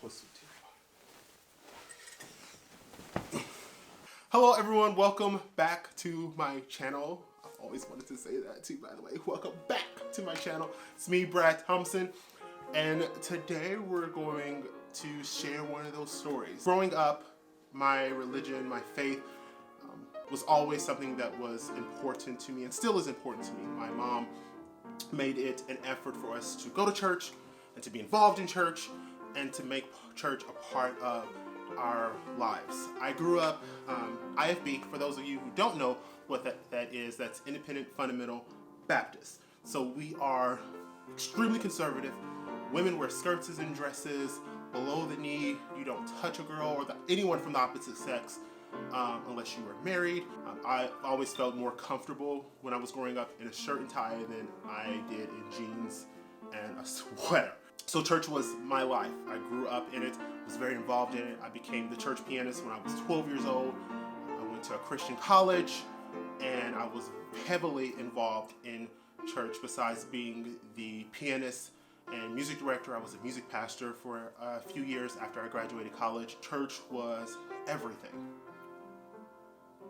supposed to. Hello everyone, welcome back to my channel. I've always wanted to say that too, by the way. Welcome back to my channel. It's me, Brad Thompson, and today we're going to share one of those stories. Growing up, my religion, my faith, was always something that was important to me and still is important to me. My mom made it an effort for us to go to church and to be involved in church and to make church a part of our lives. I grew up IFB. For those of you who don't know what that is, that's Independent Fundamental Baptist. So we are extremely conservative. Women wear skirts and dresses below the knee. You don't touch a girl or anyone from the opposite sex unless you were married. I always felt more comfortable when I was growing up in a shirt and tie than I did in jeans and a sweater. So church was my life. I grew up in it, was very involved in it. I became the church pianist when I was 12 years old. I went to a Christian college and I was heavily involved in church. Besides being the pianist and music director, I was a music pastor for a few years after I graduated college. Church was everything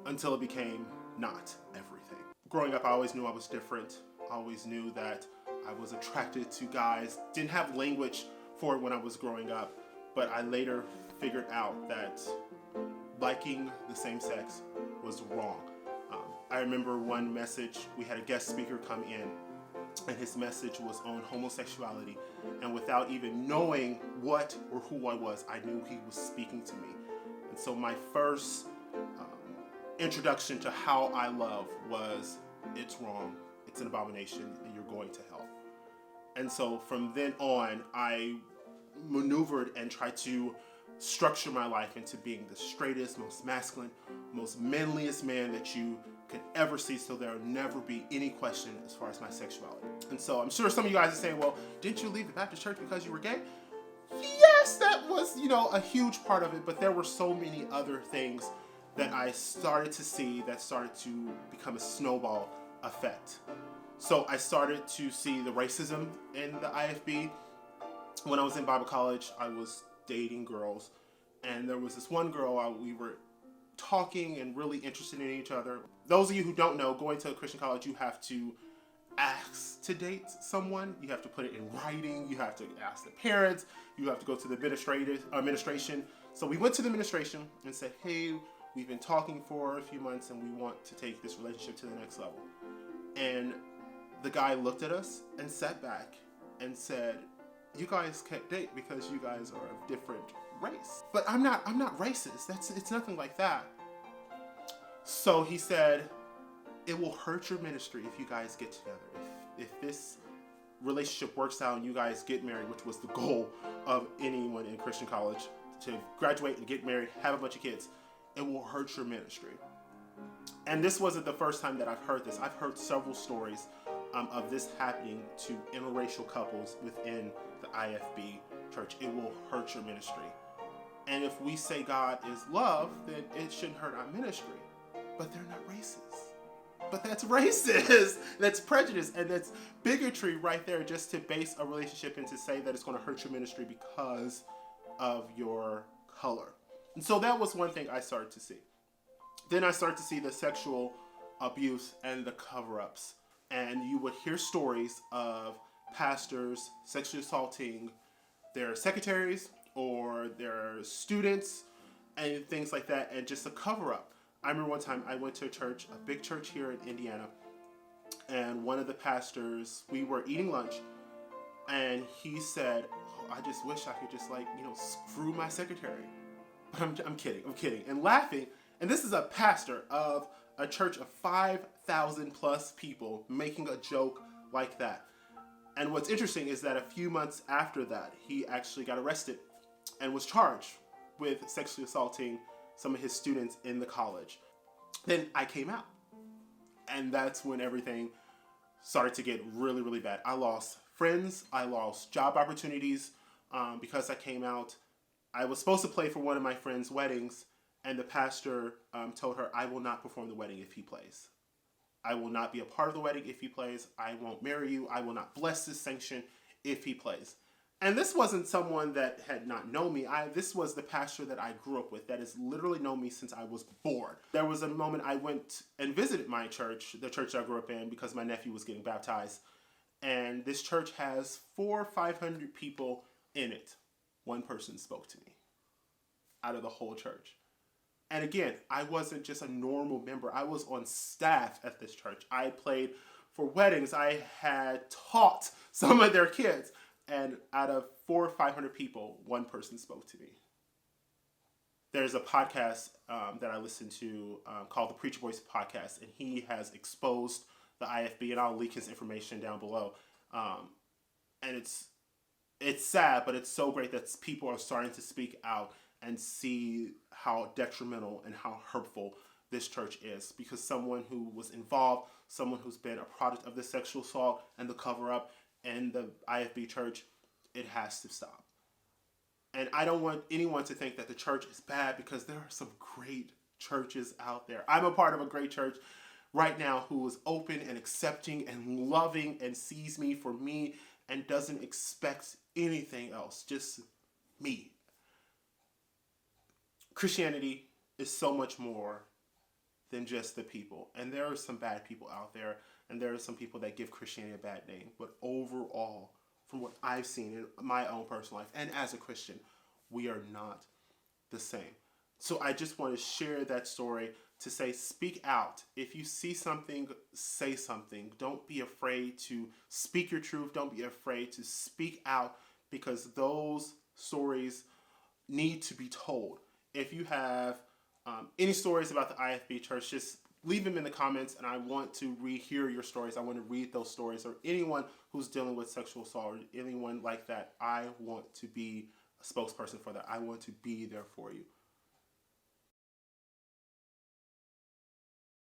until it became not everything. Growing up, I always knew I was different. I always knew that I was attracted to guys. Didn't have language for it when I was growing up, but I later figured out that liking the same sex was wrong. I remember one message, we had a guest speaker come in, and his message was on homosexuality. And without even knowing what or who I was, I knew he was speaking to me. And so my first introduction to how I love was, it's wrong, it's an abomination, and you're going to hell. And so from then on, I maneuvered and tried to structure my life into being the straightest, most masculine, most manliest man that you could ever see, so there'll never be any question as far as my sexuality. And so I'm sure some of you guys are saying, well, didn't you leave the Baptist church because you were gay? Yes, that was, a huge part of it, but there were so many other things that I started to see that started to become a snowball effect. So I started to see the racism in the IFB. When I was in Bible college, I was dating girls, and there was this one girl, we were talking and really interested in each other. Those of you who don't know, going to a Christian college, you have to ask to date someone. You have to put it in writing. You have to ask the parents. You have to go to the administration. So we went to the administration and said, hey, we've been talking for a few months and we want to take this relationship to the next level. And the guy looked at us and sat back and said, you guys can't date because you guys are of different race. But I'm not racist. It's nothing like that. So he said, it will hurt your ministry if you guys get together. If this relationship works out and you guys get married, which was the goal of anyone in Christian college, to graduate and get married, have a bunch of kids, it will hurt your ministry. And this wasn't the first time that I've heard this. I've heard several stories of this happening to interracial couples within the IFB church. It will hurt your ministry. And if we say God is love, then it shouldn't hurt our ministry. But they're not racist. But that's racist. That's prejudice. And that's bigotry right there, just to base a relationship and to say that it's going to hurt your ministry because of your color. And so that was one thing I started to see. Then I started to see the sexual abuse and the cover-ups. And you would hear stories of pastors sexually assaulting their secretaries or their students and things like that, and just a cover-up. I remember one time I went to a church, a big church here in Indiana, and one of the pastors, we were eating lunch, and he said, oh, I just wish I could just screw my secretary. But I'm kidding, and laughing. And this is a pastor of a church of 5,000 plus people making a joke like that. And what's interesting is that a few months after that, he actually got arrested and was charged with sexually assaulting some of his students in the college. Then I came out. And that's when everything started to get really, really bad. I lost friends. I lost job opportunities because I came out. I was supposed to play for one of my friends' weddings, and the pastor told her, I will not perform the wedding if he plays. I will not be a part of the wedding if he plays. I won't marry you. I will not bless this sanction if he plays. And this wasn't someone that had not known me. This was the pastor that I grew up with, that has literally known me since I was born. There was a moment I went and visited my church, the church I grew up in, because my nephew was getting baptized. And this church has 400 or 500 people in it. One person spoke to me out of the whole church. And again, I wasn't just a normal member. I was on staff at this church. I played for weddings. I had taught some of their kids. And out of 400 or 500 people, one person spoke to me. There's a podcast that I listen to called the Preacher Voice Podcast, and he has exposed the IFB, and I'll link his information down below. And it's sad, but it's so great that people are starting to speak out and see how detrimental and how hurtful this church is, because someone who was involved, someone who's been a product of the sexual assault and the cover-up in the IFB church, it has to stop. And I don't want anyone to think that the church is bad, because there are some great churches out there. I'm a part of a great church right now who is open and accepting and loving and sees me for me and doesn't expect anything else, just me. Christianity is so much more than just the people. And there are some bad people out there, and there are some people that give Christianity a bad name. But overall, from what I've seen in my own personal life and as a Christian, we are not the same. So I just want to share that story to say, speak out. If you see something, say something. Don't be afraid to speak your truth. Don't be afraid to speak out, because those stories need to be told. If you have any stories about the IFB church, just leave them in the comments, and I want to hear your stories. I want to read those stories, or anyone who's dealing with sexual assault, or anyone like that. I want to be a spokesperson for that. I want to be there for you.